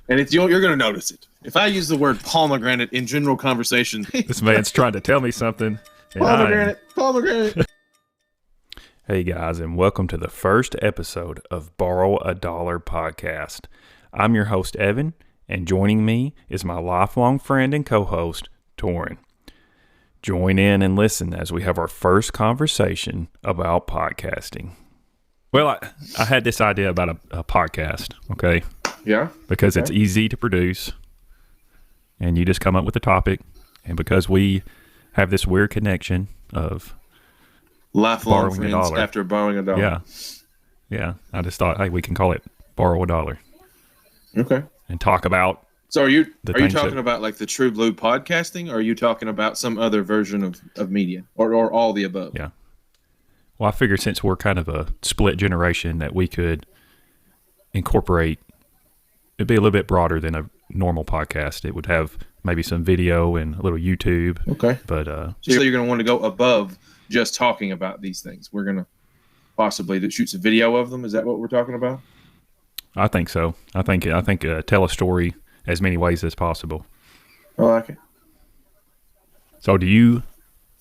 And you're going to notice it. If I use the word pomegranate in general conversation, This man's trying to tell me something. pomegranate. Hey guys, and welcome to the first episode of Borrow a Dollar podcast. I'm your host, Evan, and joining me is my lifelong friend and co-host, Torin. Join in and listen as we have our first conversation about podcasting. Well, I had this idea about a podcast, okay? Yeah. Because it's easy to produce, and you just come up with a topic, and because we have this weird connection of Lifelong borrowing friends a dollar. after borrowing a dollar. Yeah. I just thought, hey, we can call it Borrow a Dollar Okay. and talk about. So are you things talking about like the true blue podcasting, or are you talking about some other version of media, or all the above? Yeah. Well, I figured since we're kind of a split generation that we could incorporate. It'd be a little bit broader than a normal podcast. It would have maybe some video and a little YouTube. Okay. But so you're going to want to go above just talking about these things. We're going to possibly shoot some video of them. Is that what we're talking about? I think so. I think tell a story as many ways as possible. I like it. So do you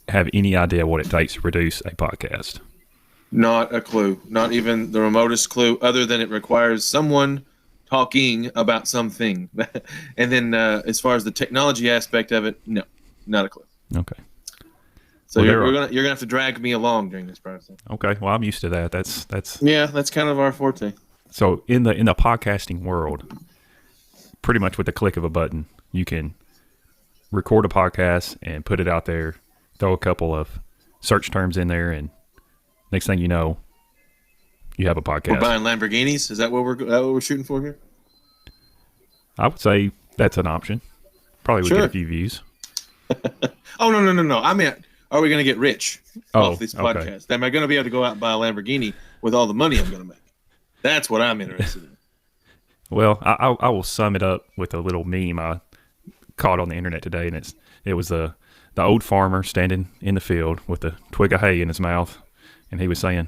have any idea what it takes to produce a podcast? Not a clue. Not even the remotest clue, other than it requires someone talking about something. And then as far as the technology aspect of it, no, not a clue. Okay. So Well, you're gonna have to drag me along during this process. Okay. Well, I'm used to that. That's Yeah, that's kind of our forte. So in the podcasting world, pretty much with the click of a button, you can record a podcast and put it out there, throw a couple of search terms in there, and next thing you know, you have a podcast. We're buying Lamborghinis. Is that what we're shooting for here? I would say that's an option. Probably would Sure. get a few views. Oh, no. I meant, are we going to get rich off this okay. podcast? Am I going to be able to go out and buy a Lamborghini with all the money I'm going to make? That's what I'm interested in. Well, I will sum it up with a little meme I caught on the internet today, and it was the old farmer standing in the field with a twig of hay in his mouth, and he was saying,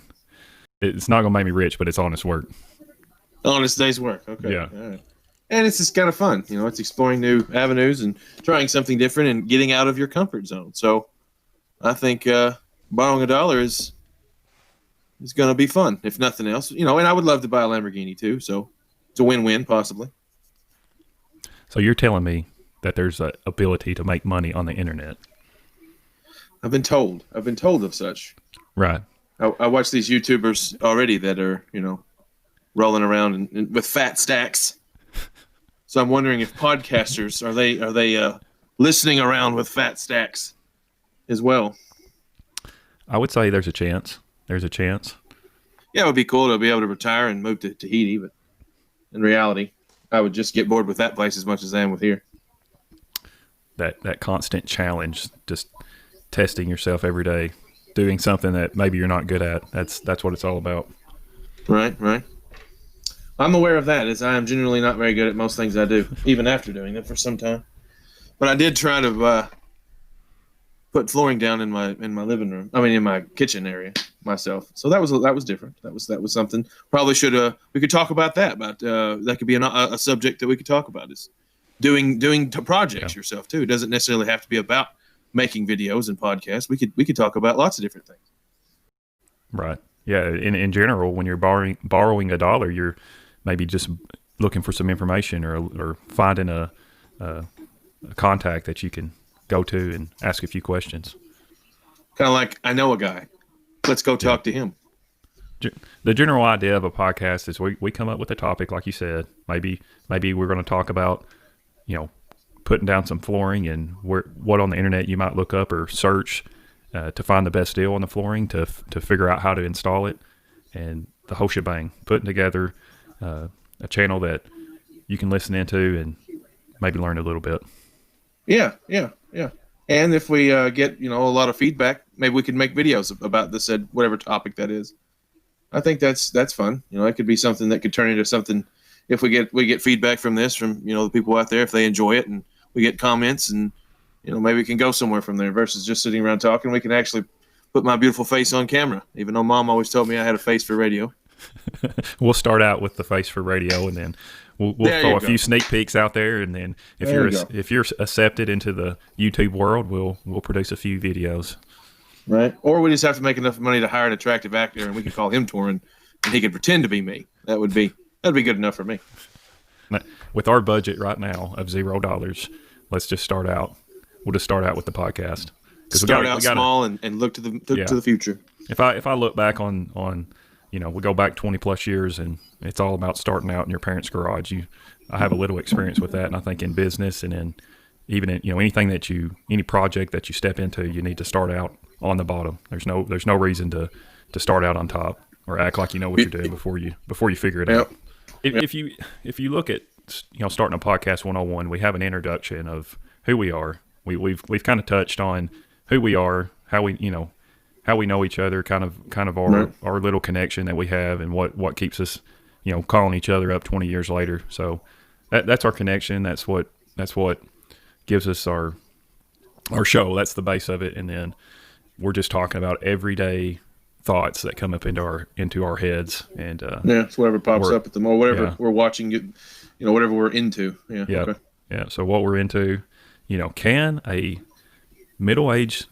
"It's not going to make me rich, but it's honest work." Honest day's work. Okay. Yeah. All right. And it's just kind of fun. You know, it's exploring new avenues and trying something different and getting out of your comfort zone. So I think borrowing a dollar is going to be fun, if nothing else. You know, and I would love to buy a Lamborghini too. So it's a win-win, possibly. So you're telling me that there's an ability to make money on the internet? I've been told of such. Right. I watch these YouTubers already that are, you know, rolling around with fat stacks. So I'm wondering if podcasters are they listening around with fat stacks as well. I would say there's a chance. There's a chance. Yeah, it would be cool to be able to retire and move to Tahiti, but in reality, I would just get bored with that place as much as I am with here. That constant challenge, just testing yourself every day, doing something that maybe you're not good at. That's what it's all about. Right. I'm aware of that, as I am generally not very good at most things I do, even after doing them for some time. But I did try to put flooring down in my living room. I mean, in my kitchen area myself. So that was different. That was something. Probably we could talk about that. That could be a subject that we could talk about, is doing projects yourself too. It doesn't necessarily have to be about making videos and podcasts. We could talk about lots of different things. Right. Yeah. In general, when you're borrowing a dollar, you're maybe just looking for some information or finding a contact that you can go to and ask a few questions. Kind of like, I know a guy. Let's go talk to him. The general idea of a podcast is we come up with a topic, like you said. Maybe we're going to talk about, you know, putting down some flooring and what on the internet you might look up or search to find the best deal on the flooring, to figure out how to install it, and the whole shebang. Putting together a channel that you can listen into and maybe learn a little bit. Yeah. And if we get, you know, a lot of feedback, maybe we could make videos about this said whatever topic that is. I think that's fun. You know, it could be something that could turn into something. If we get feedback from this, from, you know, the people out there, if they enjoy it, and we get comments, and, you know, maybe we can go somewhere from there versus just sitting around talking. We can actually put my beautiful face on camera, even though Mom always told me I had a face for radio. We'll start out with the face for radio, and then we'll There throw you a go. few sneak peeks out there, and then There you go. if you're accepted into the YouTube world, we'll produce a few videos. Right. Or we just have to make enough money to hire an attractive actor, and we could call him Torin, and he could pretend to be me. That'd be good enough for me. With our budget right now of $0, let's just start out. We'll just start out with the podcast. Start out small and look to the future. If I look back on we go back 20 plus years, and it's all about starting out in your parents' garage. I have a little experience with that, and I think in business and in even in anything any project that you step into, you need to start out on the bottom. There's no reason to start out on top or act like you know what you're doing before you figure it out. If you look at starting a podcast 101, we have an introduction of who we are. We've kind of touched on who we are, how we know each other, kind of our little connection that we have, and what keeps us calling each other up 20 years later. So that's our connection. That's what gives us our show. That's the base of it, and then we're just talking about everyday thoughts that come up into our heads, and it's whatever pops up at the moment, whatever we're watching, whatever we're into. So what we're into, can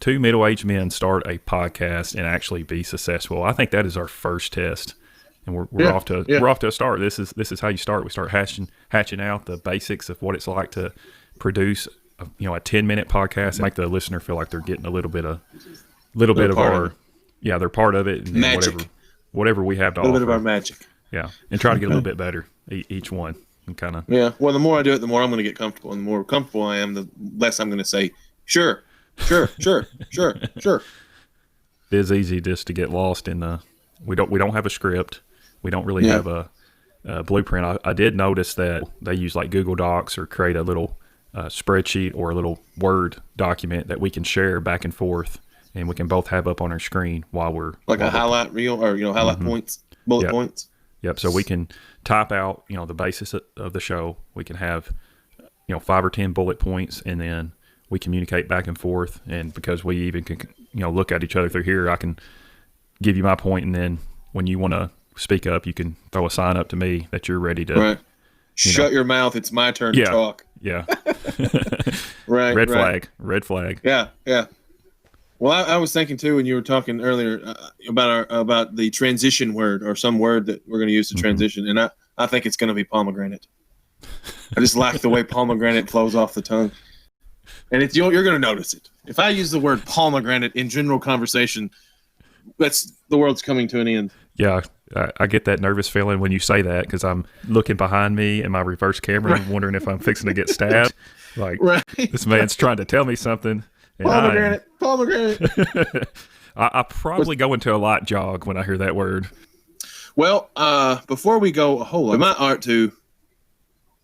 two middle-aged men start a podcast and actually be successful? I think that is our first test, and we're off to a start. This is how you start. We start hatching out the basics of what it's like to produce a 10-minute podcast and make the listener feel like they're getting a little bit of our they're part of it, and magic. Whatever we have to offer. A little bit of our magic. Yeah, and try to get a little bit better each one, and kind of. Yeah, well, the more I do it, the more I'm going to get comfortable, and the more comfortable I am, the less I'm going to say sure. It is easy just to get lost in the. We don't have a script. We don't really have a blueprint. I did notice that they use like Google Docs or create a little spreadsheet or a little Word document that we can share back and forth, and we can both have up on our screen while we're a highlight reel or highlight points, bullet points. Yep. So we can type out the basis of the show. We can have 5 or 10 bullet points, and then we communicate back and forth. And because we even can look at each other through here, I can give you my point, and then when you want to speak up, you can throw a sign up to me that you're ready to. Right. Shut your mouth. It's my turn to talk. Yeah. Right. Red flag. Yeah. Well, I was thinking too when you were talking earlier about the transition word or some word that we're going to use to transition, and I think it's going to be pomegranate. I just like the way pomegranate flows off the tongue, and you're going to notice it. If I use the word pomegranate in general conversation, the world's coming to an end. Yeah, I get that nervous feeling when you say that, because I'm looking behind me in my reverse camera, wondering if I'm fixing to get stabbed. Like, this man's trying to tell me something. Pomegranate. I probably go into a lot jog when I hear that word. Well, before we go a whole lot, it might ought to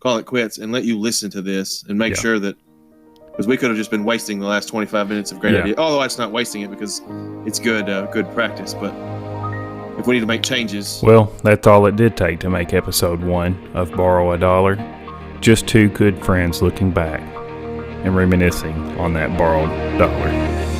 call it quits and let you listen to this and make sure that, because we could have just been wasting the last 25 minutes of great idea. Although it's not wasting it because it's good practice. But if we need to make changes. Well, that's all it did take to make episode 1 of Borrow a Dollar. Just two good friends looking back and reminiscing on that borrowed dollar.